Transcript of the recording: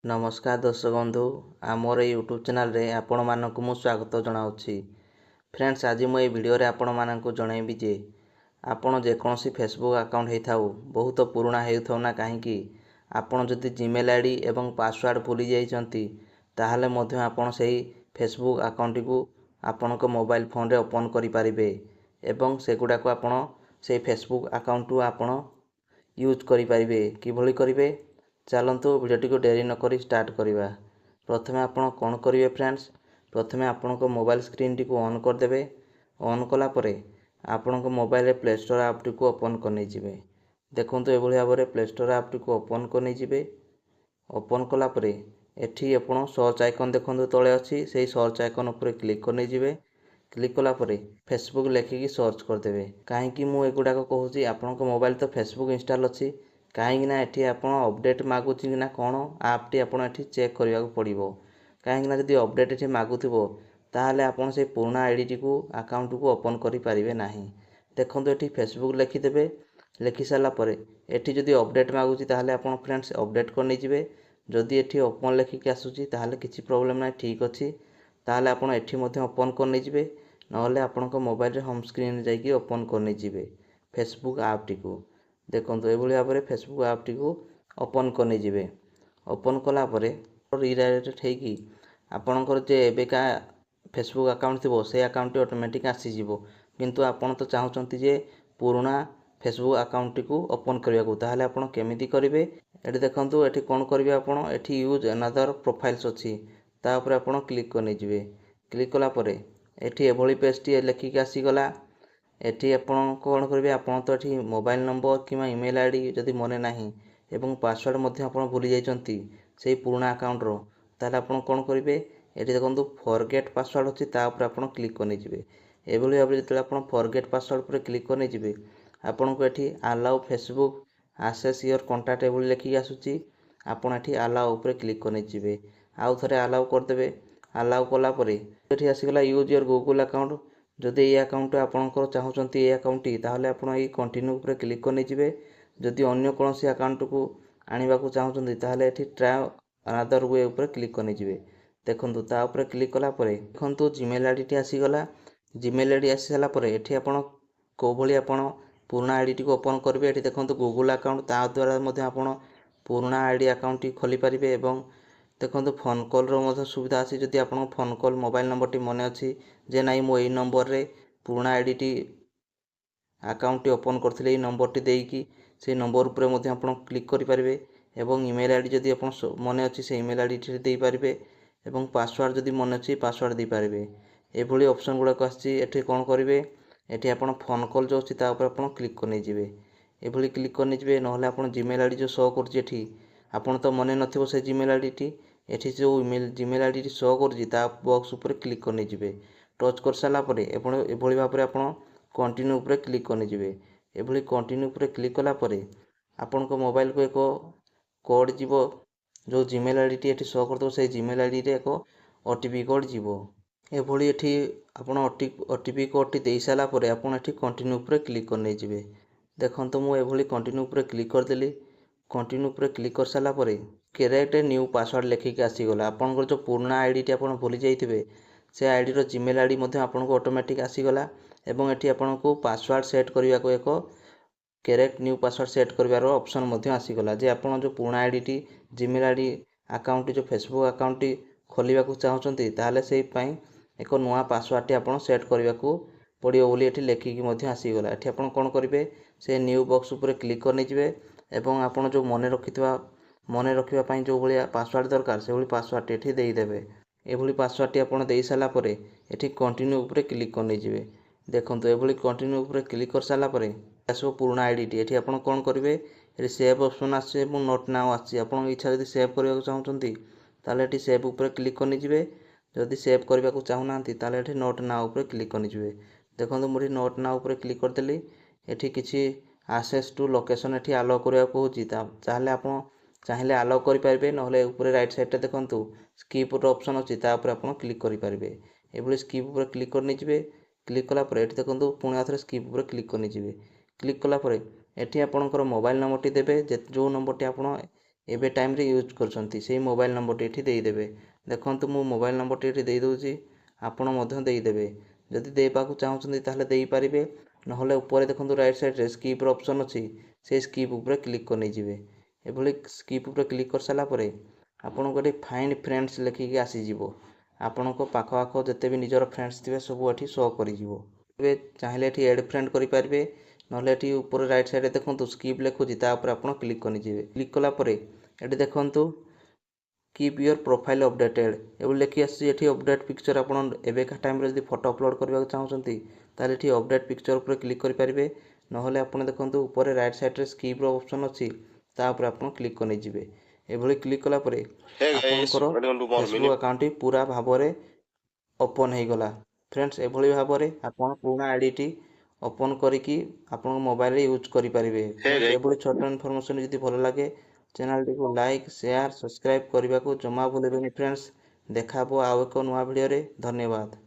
नमस्कार दर्शक बंधु आमर यूट्यूब चैनल रे आपण मानक मु स्वागत जनाऊँगी। फ्रेंड्स आज मुझे वीडियो रे आपण मानक जनइबी जे आपण जेकोसी फेसबुक अकाउंट होता बहुत पुराना होना कहीं आपण जदि जीमेल आईडी एवं पासवर्ड भूली जाइछंती ताहले मध्य आपण सही फेसबुक अकाउंट को आपण मोबाइल फोन रे ओपन करि परिबे एवं सेगुडा को आपण से फेसबुक अकाउंट को आपण यूज करि परिबे किभली करिवे चलतु वीडियोटी को डेरी नक स्टार्ट करवा। प्रथमे आपण कौन करेंगे फ्रेंड्स प्रथमे आपण मोबाइल स्क्रीन टी को ऑन करदे। ऑन कला परे आपण mobile play store app T को ओपन कर देखो ये भाव में प्ले स्टोर ऐप टी को ओपन कर ओपन कला परे एठी आपण सर्च आइकन देखो तले अच्छी से सर्च आइकन उपर क्लिक कर क्लिक कला परे फेसबुक लेखिकी सर्च करदे। कहीं मुझे एगुड़ाक कहूँ आपण मोबाइल तो फेसबुक इंस्टॉल अच्छी कहीं एठी आपण अपडेट मागुची ना कौन आप टी आपण एठी चेक करने को पड़ो कहीं जदि अपडेट एठी मागुथिबो ताहले आपण से पुराना आईडी को अकाउंट को ओपन करि परिबे नाही। देखंतु एठी फेसबुक लिखिदेबे लिखि सारा परे एठी जदि अपडेट मागुची ताहले आपण फ्रेंड्स अपडेट कर नै जिवे। जदि एठी ओपन लिखिक आसुची ताहले किछि प्रॉब्लम ना ठीक अछि ताहले आपण एठी मध्ये ओपन कर नै जिवे नहले आपणको मोबाइल रे होम स्क्रीन जाइकी ओपन कर नै जिवे फेसबुक ऐप टी को। देखंतु ए भाव में फेसबुक ऐप टी को ओपन कर नै जिवे। ओपन कला परे रिडायरेक्ट होइकी आपणकर जे एबेका फेसबुक अकाउंट थी से अकाउंट ऑटोमेटिक आसीजिवो किंतु आपण तो चाहूचंती जे पुराना फेसबुक अकाउंट को ओपन करने को ताहले आपण केमिति करिवे एठी देखंतु एठी कोन करिवे आपण एठी यूज अनदर प्रोफाइल्स अछि ता ऊपर आपण क्लिक कर नै जिवे। क्लिक कला परे एठी एभली पेज टी लेखिक आसी गला एठी आपण कोन करिवे आपण तो एठी mobile number keema email ID जदि मने नाही एवं पासवर्ड मध्य आपण भूली जाइछंती सेही पुराना अकाउंट रो ताले आपण कोन करिवे एठी देखंतु फॉरगेट पासवर्ड अछि ता ऊपर आपण क्लिक कर नै जिवे। एभली भाबे जतले आपण फॉरगेट पासवर्ड ऊपर क्लिक कर नै जिवे आपण को एठी allow Facebook access your contact एभली लेखिक आसुची आपण एठी अलाउ ऊपर क्लिक कर नै जिवे। आउ थरे अलाउ कर देबे। अलाउ कला परे एठी आसी गला यूज योर गूगल अकाउंट जदि ये अकाउंट आपणकर चाहूचंती ये अकाउंट ताहले आपण एई कंटिन्यू ऊपर क्लिक कर नै जिवे। जदि अन्य कोनोसी अकाउंट को आनिबा को चाहूचंती ताहले एठी ट्राई अनदर वे ऊपर क्लिक कर नै जिवे। देखंतु ता ऊपर क्लिक कला परे देखंतु जीमेल आईडी टी आसी गला। जीमेल आईडी आसी साला परे एठी आपण को भली आपण पुराना आईडी टी को ओपन करबे। एठी देखंतु गूगल अकाउंट ता द्वारा मध्ये आपण पुराना आईडी अकाउंट टी खोली परिबे एवं देखंतु फोन कॉल रो मध्ये सुविधा अछि जदि आपण phone call mobile number T मने अछि जे नाही मो एई नंबर रे पुराना ID T account T open करथिले एई नंबर टी देईकी से नंबर ऊपर मध्ये आपण क्लिक करि परिबे एवं ईमेल आईडी जदि आपण मने अछि से ईमेल आईडी टी देई परिबे एवं पासवर्ड जदि मने अछि पासवर्ड देई परिबे। एभली ऑप्शन गुडा आछि एठी कोन करिवे एठी आपण फोन कॉल जो अछि ता ऊपर आपण क्लिक कर नै जिवे। एभली क्लिक कर नै जिवे नहले आपण जीमेल आईडी जो शो करछि एठी आपण तो मने नथिबो से जीमेल आईडी टी एठी जो email Gmail ID T show करछि ता बॉक्स ऊपर क्लिक कर नै जिवे। टच कर साला परे आपण एभली भाबरे आपण कंटिन्यू ऊपर क्लिक कर नै जिवे। एभली कंटिन्यू ऊपर क्लिक कला परे आपण को मोबाइल को एको कोड जीवो जो जीमेल आईडी टी एठी शो करतो से जीमेल आईडी रे एको ओटीपी कोड जीवो। एभली एठी आपण ओटीपी कोड टी देई साला परे आपण एठी कंटिन्यू ऊपर क्लिक कर नै जिवे। देखंतु मु एभली कंटिन्यू ऊपर क्लिक कर देली। कंटिन्यू ऊपर क्लिक कर साला परे करेक्ट न्यू पासवर्ड लेखिक आसी गला। आपनकर जो पुराना आईडी टी आपण भूली जाइथिबे से आईडी रो जीमेल आईडी मध्ये आपण को ऑटोमेटिक आसी गला एवं एठी आपण को पासवर्ड सेट करबा को एको करेक्ट न्यू पासवर्ड सेट करबार ऑप्शन मध्ये आसी गला जे आपण जो पुराना आईडी टी जीमेल आईडी अकाउंट जो फेसबुक अकाउंट टी खोलिबा को चाहउचंती ताले सेही पई एको नुवा पासवर्ड टी आपण सेट करबा को पड़ियो बोली एठी लेखिकी मध्ये आसी गला। एठी आपण कोन करिवे से न्यू बॉक्स ऊपर क्लिक कर नै जिवे एवं आपण जो मने रखिबा पई जो भलिया पासवर्ड दरकार से भली पासवर्ड एठी देई देबे। ए भली पासवर्ड टी आपण देई साला परे एठी कंटिन्यू ऊपर क्लिक कर नै जिवे। देखंतु ए भली कंटिन्यू ऊपर क्लिक कर साला परे आसो पुराना आईडी टी एठी आपण कोन करिवे एठी सेव ऑप्शन आसे एवं नोट नाउ आसी आपण इच्छा जदि सेव करबा को चाहउचंती ताले एठी सेव ऊपर क्लिक कर नै जिवे। जदि सेव करबा को चाहुनांती ताले एठी नोट नाउ ऊपर क्लिक कर नै जिवे। देखंतु मोठी नोट नाउ ऊपर क्लिक कर देली। एठी किछि एक्सेस टू लोकेशन एठी अलाउ करबा को होची ताले आपण चाहिले अलाउ करि परिबे नहले ऊपर राइट साइड रे देखंतु स्किप रो ऑप्शन अछि ता ऊपर आपण क्लिक करि परिबे। एभली स्किप ऊपर क्लिक कर नै जिवे। क्लिक कला परे एठी देखंतु पुणी आथरे स्किप ऊपर क्लिक कर नै जिवे। क्लिक कला परे एठी आपणकर मोबाइल नंबर टी देबे जो नंबर टी आपण ଏବେ ଟାଇମ୍ରେ ୟୁଜ୍ କରୁଛନ୍ତି ସେଇ ମୋବାଇଲ୍ ନମ୍ବରଟି ଏଠି ଦେଇଦେବେ। ଦେଖନ୍ତୁ ମୁଁ ମୋବାଇଲ୍ ନମ୍ବରଟି ଏଠି ଦେଇଦେଉଛି, ଆପଣ ମଧ୍ୟ ଦେଇଦେବେ। ଯଦି ଦେବାକୁ ଚାହୁଁଛନ୍ତି ତାହେଲେ ଦେଇପାରିବେ, ନହେଲେ ଉପରେ ଦେଖନ୍ତୁ ରାଇଟ୍ ସାଇଡ଼୍ରେ ସ୍କିପ୍ର ଅପସନ୍ ଅଛି, ସେଇ ସ୍କିପ୍ ଉପରେ କ୍ଲିକ୍ କରି ନେଇଯିବେ। ଏଭଳି ସ୍କିପ୍ ଉପରେ କ୍ଲିକ୍ କରିସାରିଲା ପରେ ଆପଣଙ୍କୁ ଏଠି ଫାଇଣ୍ଡ ଫ୍ରେଣ୍ଡସ୍ ଲେଖିକି ଆସିଯିବ। ଆପଣଙ୍କ ପାଖ ଆଖ ଯେତେ ବି ନିଜର ଫ୍ରେଣ୍ଡସ୍ ଥିବେ ସବୁ ଏଠି ଶୋ କରିଯିବ। ଏବେ ଚାହିଁଲେ ଏଠି ଏଡ୍ ଫ୍ରେଣ୍ଡ କରିପାରିବେ, ନହେଲେ ଏଠି ଉପରେ ରାଇଟ୍ ସାଇଡ଼୍ରେ ଦେଖନ୍ତୁ ସ୍କିପ୍ ଲେଖୁଛି, ତା ଉପରେ ଆପଣ କ୍ଲିକ୍ କରିଯିବେ। କ୍ଲିକ୍ କଲା ପରେ ଏଠି ଦେଖନ୍ତୁ କିପ୍ ୟୋର୍ ପ୍ରୋଫାଇଲ୍ ଅପଡେଟେଡ୍ ଏଭଳି ଲେଖି ଆସିଛି। ଏଠି ଅପଡେଟ୍ ପିକ୍ଚର ଆପଣ ଏବେକା ଟାଇମ୍ରେ ଯଦି ଫଟୋ ଅପଲୋଡ଼ କରିବାକୁ ଚାହୁଁଛନ୍ତି ତାହେଲେ ଏଠି ଅପଡେଟ୍ ପିକ୍ଚର ଉପରେ କ୍ଲିକ୍ କରିପାରିବେ, ନହେଲେ ଆପଣ ଦେଖନ୍ତୁ ଉପରେ ରାଇଟ୍ ସାଇଡ଼୍ରେ ସ୍କିପ୍ର ଅପସନ୍ ଅଛି, ତା ଉପରେ ଆପଣ କ୍ଲିକ୍ କରି ନେଇଯିବେ। ଏଭଳି କ୍ଲିକ୍ କଲା ପରେ ଆପଣଙ୍କର ଫେସବୁକ୍ ଆକାଉଣ୍ଟଟି ପୁରା ଭାବରେ ଓପନ୍ ହେଇଗଲା। ଫ୍ରେଣ୍ଡସ୍, ଏଭଳି ଭାବରେ ଆପଣ ପୁରୁଣା ଆଇଡ଼ିଟି ଓପନ୍ କରିକି ଆପଣଙ୍କ ମୋବାଇଲରେ ୟୁଜ୍ କରିପାରିବେ। ଏଭଳି ଛୋଟ ଇନଫର୍ମେସନ୍ ଯଦି ଭଲ ଲାଗେ ଚ୍ୟାନେଲଟିକୁ ଲାଇକ୍, ସେୟାର, ସବସ୍କ୍ରାଇବ୍ କରିବାକୁ ଜମା ଭୁଲିବେନି ଫ୍ରେଣ୍ଡସ୍। ଦେଖା ହେବ ଆଉ ଏକ ନୂଆ ଭିଡ଼ିଓରେ। ଧନ୍ୟବାଦ।